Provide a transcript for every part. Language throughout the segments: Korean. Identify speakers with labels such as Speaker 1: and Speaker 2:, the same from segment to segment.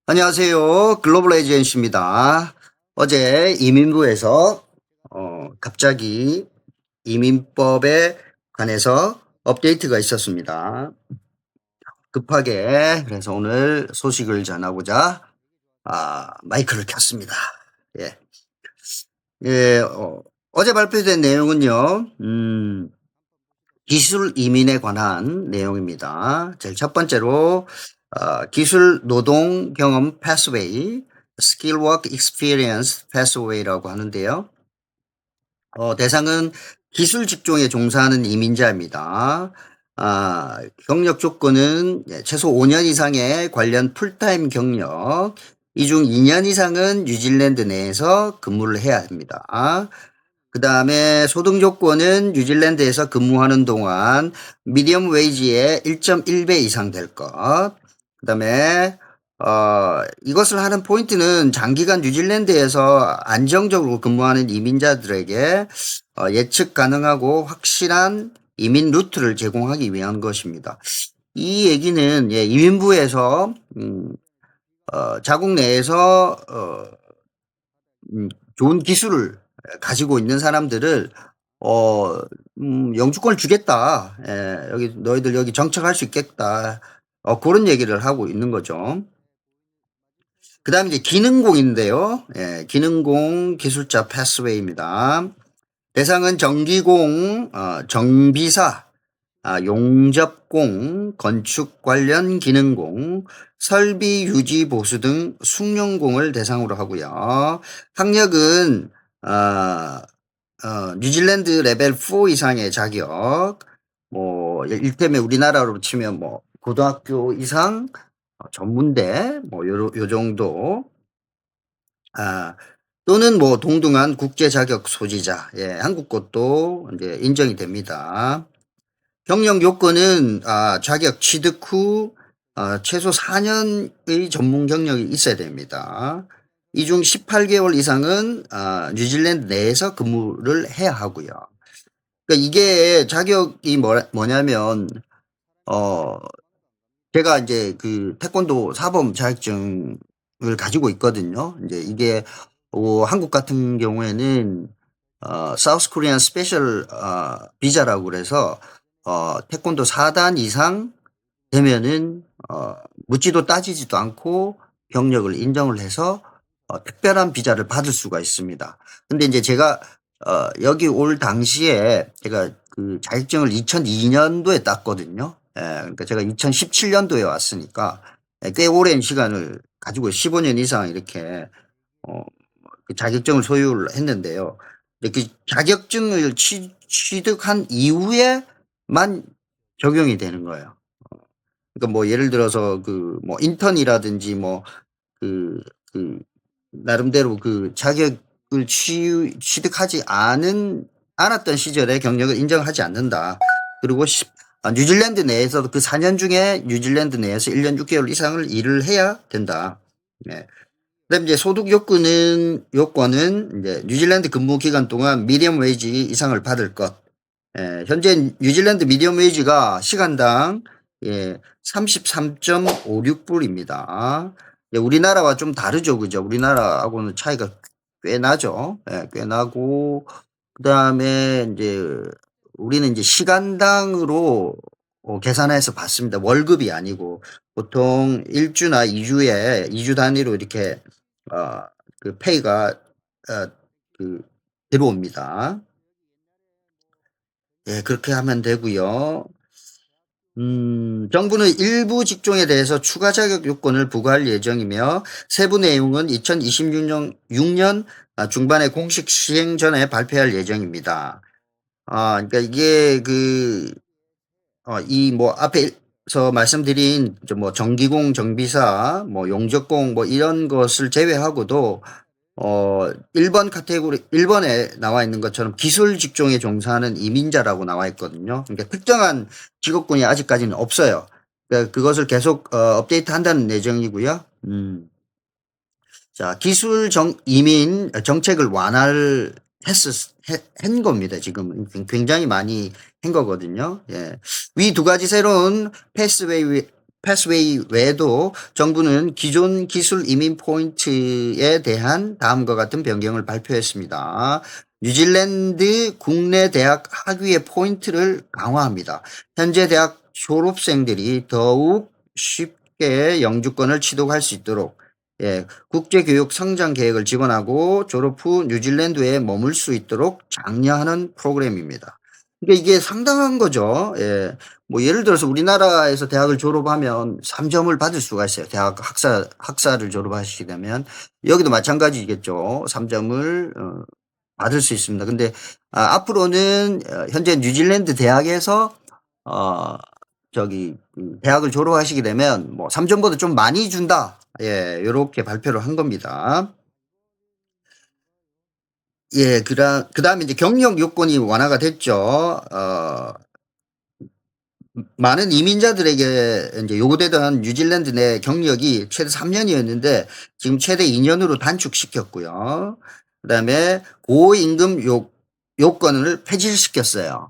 Speaker 1: 안녕하세요. 글로벌 에이전시입니다. 어제 이민부에서 갑자기 이민법에 관해서 업데이트가 있었습니다. 급하게 그래서 오늘 소식을 전하고자 마이크를 켰습니다. 예, 예, 어제 발표된 내용은요. 기술 이민에 관한 내용입니다. 제일 첫 번째로 기술 노동 경험 pathway, skill work experience pathway라고 하는데요. 대상은 기술 직종에 종사하는 이민자입니다. 경력 조건은 최소 5년 이상의 관련 풀타임 경력, 이 중 2년 이상은 뉴질랜드 내에서 근무를 해야 합니다. 그 다음에 소득 조건은 뉴질랜드에서 근무하는 동안 미디엄 웨이지의 1.1배 이상 될 것. 그 다음에 이것을 하는 포인트는 장기간 뉴질랜드에서 안정적으로 근무하는 이민자들에게 예측 가능하고 확실한 이민 루트를 제공하기 위한 것입니다. 이 얘기는 이민부에서 자국 내에서 좋은 기술을 가지고 있는 사람들을 영주권을 주겠다. 여기 너희들 여기 정착할 수 있겠다. 그런 얘기를 하고 있는 거죠. 그 다음에 이제 기능공인데요. 기능공 기술자 패스웨이입니다. 대상은 전기공, 정비사, 용접공, 건축 관련 기능공, 설비 유지 보수 등 숙련공을 대상으로 하고요. 학력은 뉴질랜드 레벨 4 이상의 자격, 뭐 일테면 우리나라로 치면 뭐 고등학교 이상, 전문대 뭐 요 정도, 또는 뭐 동등한 국제 자격 소지자, 한국 것도 이제 인정이 됩니다. 경력 요건은 자격 취득 후 최소 4년의 전문 경력이 있어야 됩니다. 이 중 18개월 이상은 뉴질랜드 내에서 근무를 해야 하고요. 그러니까 이게 자격이 뭐냐면 제가 이제 그 태권도 사범 자격증을 가지고 있거든요. 이제 이게 한국 같은 경우에는 사우스 코리안 스페셜 비자라고 그래서 태권도 4단 이상 되면은 묻지도 따지지도 않고 경력을 인정을 해서 특별한 비자를 받을 수가 있습니다. 근데 이제 제가 여기 올 당시에 제가 그 자격증을 2002년도에 땄거든요. 그러니까 제가 2017년도에 왔으니까 꽤 오랜 시간을 가지고 15년 이상 이렇게 그 자격증을 소유를 했는데요. 그 자격증을 취득한 이후에만 적용이 되는 거예요. 그러니까 뭐 예를 들어서 그 뭐 인턴이라든지 뭐 그 나름대로 그 자격을 취득하지 않았던 시절에 경력을 인정하지 않는다. 그리고 뉴질랜드 내에서도 그 4년 중에 뉴질랜드 내에서 1년 6개월 이상을 일을 해야 된다. 네. 그다음에 이제 소득 요건은 이제 뉴질랜드 근무 기간 동안 미디엄 웨이지 이상을 받을 것. 현재 뉴질랜드 미디엄 웨이지가 시간당 33.56불입니다. 우리나라와 좀 다르죠, 그죠? 우리나라하고는 차이가 꽤 나죠. 꽤 나고, 그 다음에 이제 우리는 이제 시간당으로 계산해서 받습니다. 월급이 아니고 보통 1주나 2주에 2주 단위로 이렇게 그 페이가 그 들어옵니다. 그렇게 하면 되고요. 정부는 일부 직종에 대해서 추가 자격 요건을 부과할 예정이며 세부 내용은 2026년 중반에 공식 시행 전에 발표할 예정입니다. 그러니까 이게 이 뭐 앞에서 말씀드린 뭐 전기공, 정비사, 뭐 용접공 뭐 이런 것을 제외하고도 1번 카테고리 1번에 나와 있는 것처럼 기술 직종에 종사하는 이민자라고 나와 있거든요. 그러니까 특정한 직업군이 아직까지는 없어요. 그러니까 그것을 계속 업데이트 한다는 예정이고요. 자, 기술 이민 정책을 완화를 한 겁니다. 지금 굉장히 많이 한 거거든요. 위 두 가지 새로운 패스웨이 외에도 정부는 기존 기술 이민 포인트에 대한 다음과 같은 변경을 발표했습니다. 뉴질랜드 국내 대학 학위의 포인트를 강화합니다. 현재 대학 졸업생들이 더욱 쉽게 영주권을 취득할 수 있도록 국제교육 성장 계획을 지원하고 졸업 후 뉴질랜드에 머물 수 있도록 장려하는 프로그램입니다. 그러니까 이게 상당한 거죠. 뭐 예를 들어서 우리나라에서 대학을 졸업하면 3점을 받을 수가 있어요. 대학 학사를 졸업하시게 되면 여기도 마찬가지겠죠. 3점을 받을 수 있습니다. 근데 앞으로는 현재 뉴질랜드 대학에서 대학을 졸업하시게 되면 뭐 3점보다 좀 많이 준다. 요렇게 발표를 한 겁니다. 그다음에 이제 경력 요건이 완화가 됐죠. 많은 이민자들에게 이제 요구되던 뉴질랜드 내 경력이 최대 3년이었는데 지금 최대 2년으로 단축시켰고요. 그다음에 고임금 요건을 폐지시켰어요.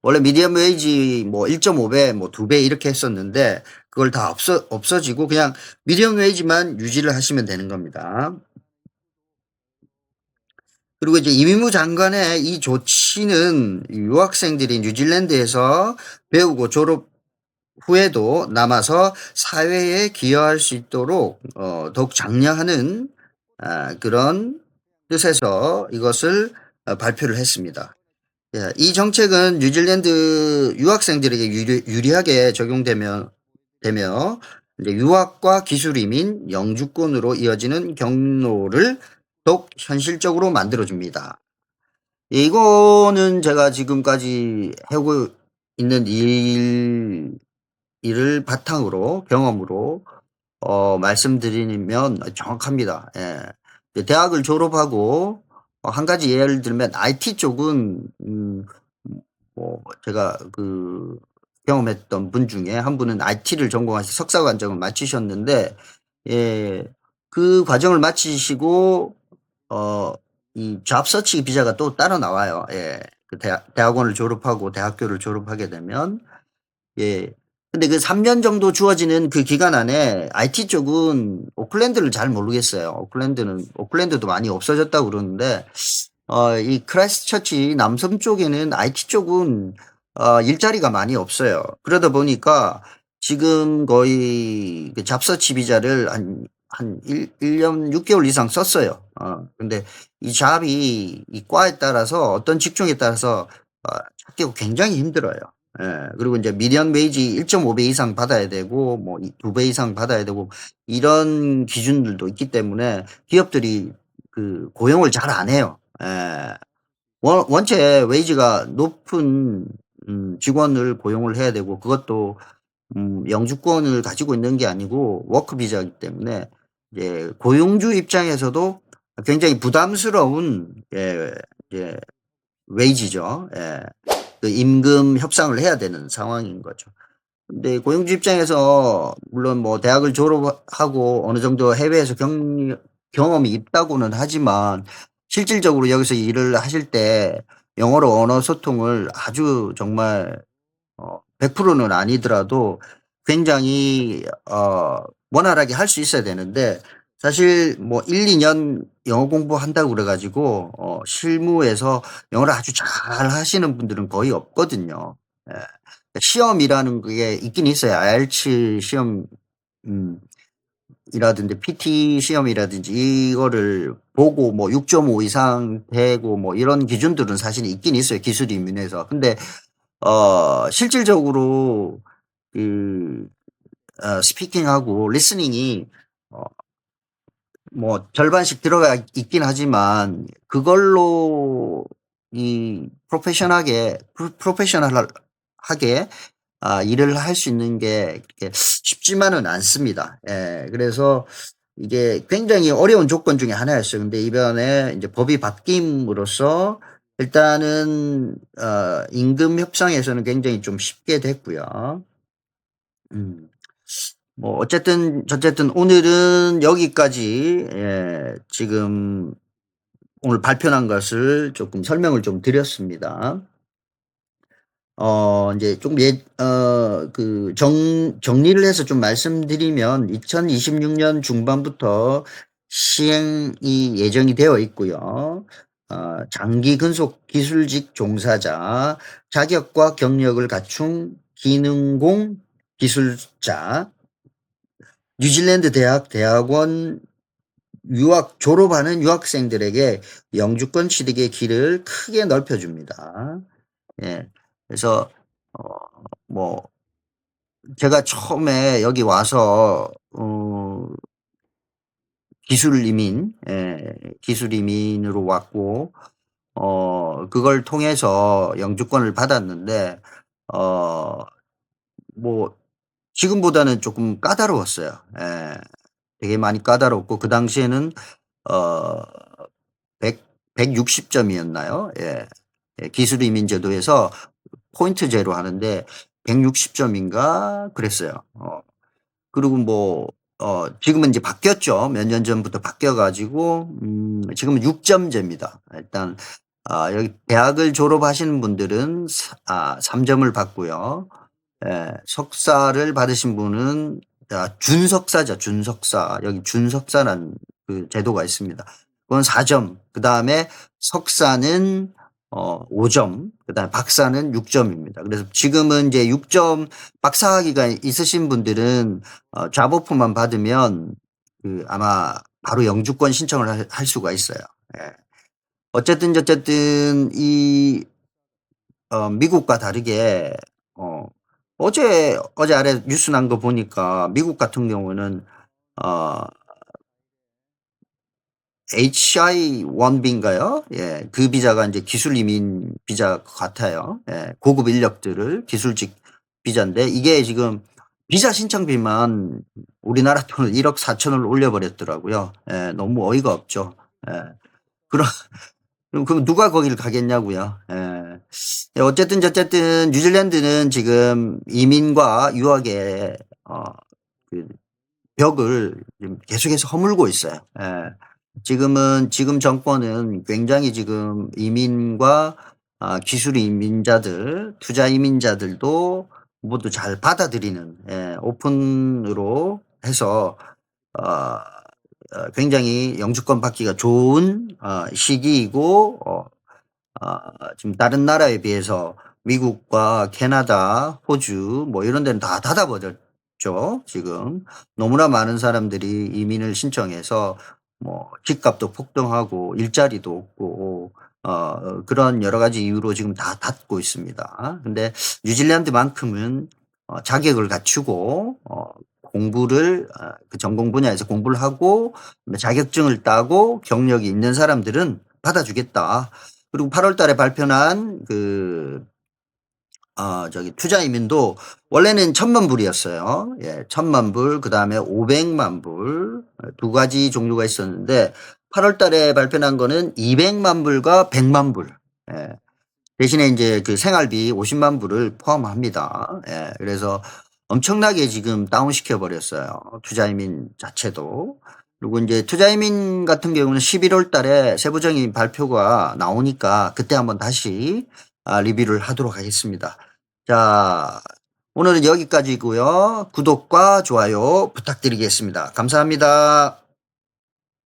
Speaker 1: 원래 미디엄 웨이지 뭐 1.5배, 뭐 2배 이렇게 했었는데 그걸 다 없어지고 그냥 미디엄 웨이지만 유지를 하시면 되는 겁니다. 그리고 이제 이민무 장관의 이 조치는 유학생들이 뉴질랜드에서 배우고 졸업 후에도 남아서 사회에 기여할 수 있도록 더욱 장려하는 그런 뜻에서 이것을 발표를 했습니다. 이 정책은 뉴질랜드 유학생들에게 유리하게 적용되며 이제 유학과 기술 이민, 영주권으로 이어지는 경로를 더욱 현실적으로 만들어줍니다. 이거는 제가 지금까지 하고 있는 일을 바탕으로 경험으로 말씀드리면 정확합니다. 대학을 졸업하고 한 가지 예를 들면 IT 쪽은 뭐 제가 그 경험했던 분 중에 한 분은 IT를 전공하셔서 석사 과정을 마치셨는데 그 과정을 마치시고 이 잡서치 비자가 또 따로 나와요. 그 대학원을 졸업하고 대학교를 졸업하게 되면 근데 그 3년 정도 주어지는 그 기간 안에 IT 쪽은 오클랜드를 잘 모르겠어요. 오클랜드도 많이 없어졌다고 그러는데 이 크라이스트처치 남섬 쪽에는 IT 쪽은 일자리가 많이 없어요. 그러다 보니까 지금 거의 그 잡서치 비자를 한 1년 6개월 이상 썼어요. 근데 이 잡이 이 과에 따라서 어떤 직종에 따라서 찾기가 굉장히 힘들어요. 그리고 이제 미디엄 웨이지 1.5배 이상 받아야 되고 뭐 2배 이상 받아야 되고 이런 기준들도 있기 때문에 기업들이 그 고용을 잘 안 해요. 원체 웨이지가 높은 직원을 고용을 해야 되고 그것도 영주권을 가지고 있는 게 아니고 워크 비자이기 때문에 이제 고용주 입장에서도 굉장히 부담스러운 이제 웨이지죠. 그 임금 협상을 해야 되는 상황인 거죠. 근데 고용주 입장에서 물론 뭐 대학을 졸업하고 어느 정도 해외에서 경험이 있다고는 하지만 실질적으로 여기서 일을 하실 때 영어로 언어 소통을 아주 정말 100%는 아니더라도 굉장히 원활하게 할 수 있어야 되는데 사실 뭐 1-2년 영어 공부한다고 그래 가지고 실무에서 영어를 아주 잘 하시는 분들은 거의 없거든요. 시험이라는 게 있긴 있어요. IELTS 시험 이라든지 PT 시험이라든지 이거를 보고 뭐 6.5 이상 되고 뭐 이런 기준들은 사실 있긴 있어요, 기술 이민에서. 근데 실질적으로 그 스피킹하고 리스닝이 뭐 절반씩 들어가 있긴 하지만 그걸로 이 프로페셔널하게 일을 할 수 있는 게 그렇게 쉽지만은 않습니다. 그래서 이게 굉장히 어려운 조건 중에 하나였어요. 근데 이번에 이제 법이 바뀜으로써 일단은 임금 협상에서는 굉장히 좀 쉽게 됐고요. 뭐 어쨌든 저쨌든 오늘은 여기까지 지금 오늘 발표한 것을 조금 설명을 좀 드렸습니다. 인제 좀 정리를 해서 좀 말씀드리면 2026년 중반부터 시행이 예정이 되어 있고요. 장기 근속 기술직 종사자, 자격과 경력을 갖춘 기능공 기술자, 뉴질랜드 대학원 유학 졸업하는 유학생들에게 영주권 취득의 길을 크게 넓혀 줍니다. 예. 그래서 어 뭐 제가 처음에 여기 와서 기술 이민으로 왔고 그걸 통해서 영주권을 받았는데 어 뭐 지금보다는 쪼끔 까다로웠어요. 예. 되게 많이 까다롭고 그 당시에는 어 100 160 점이었나요? 예. 예, 기술 이민 제도에서 포인트제로 하는데 160 점인가 그랬어요. 그리고 지금은 이제 바뀌었죠. 몇 년 전부터 바뀌어 가지고 지금은 6 점제입니다. 일단 여기 대학을 졸업하시는 분들은 3 점을 받고요. 예. 석사를 받으신 분은 준석사죠, 준석사. 여기 준석사라는 그 제도가 있습니다. 그건 4 점. 그다음에 석사는 5 점, 그다음에 박사는 6 점입니다. 그래서 지금은 이제 6점 박사학위가 있으신 분들은 잡오프만 받으면 아마 바로 영주권 신청을 할 수가 있어요. 예. 어쨌든 저쨌든 미국과 다르게 어 어제 아래 뉴스 난 거 보니까 미국 같은 경우는 어 Hi-1B인가요? 예. 그 비자가 인제 기술 이민 비자 같아요. 예. 고급 인력들을 기술직 비자인데 이게 지금 비자 신청비만 우리나라 돈을 1억 4천을 올려 버렸더라고요. 예. 너무 어이가 없죠. 예. 그럼 그럼 누가 거기를 가겠냐고요. 예. 예, 어쨌든 저쨌든 뉴질랜드는 지금 이민과 유학의 그 벽을 지금 계속해서 허물고 있어요. 예. 지금 정권은 굉장히 지금 이민과 기술 이민자들, 투자 이민자들도 모두 잘 받아들이는, 오픈으로 해서 어 굉장히 영주권 받기가 좋은 시기이고 지금 다른 나라에 비해서 미국과 캐나다, 호주 뭐 이런 데는 다 닫아 버렸죠 지금. 너무나 많은 사람들이 이민을 신청해서 집값도 폭등하고 일자리도 없고 그런 여러 가지 이유로 지금 다 닫고 있습니다. 근데 뉴질랜드만큼은 자격을 갖추고 공부를 그 전공 분야에서 공부를 하고 그다음에 자격증을 따고 경력이 있는 사람들은 받아주겠다. 그리고 8월 달에 발표한 투자 이민도 원래는 1,000만 불이었어요. 예. 1,000만 불 그다음에 500만 불 두 가지 종류가 있었는데 8월 달에 발표난 거는 200만 불과 100만 불. 예. 대신에 인제 그 생활비 50만 불을 포함합니다. 예. 그래서 엄청나게 지금 다운시켜 버렸어요, 투자 이민 자체도. 그리고 인제 투자 이민 같은 경우는 11월 달에 세부적인 발표가 나오니까 그때 한번 다시 리뷰를 하도록 하겠습니다. 자, 오늘은 여기까지고요. 구독과 좋아요 부탁드리겠습니다. 감사합니다.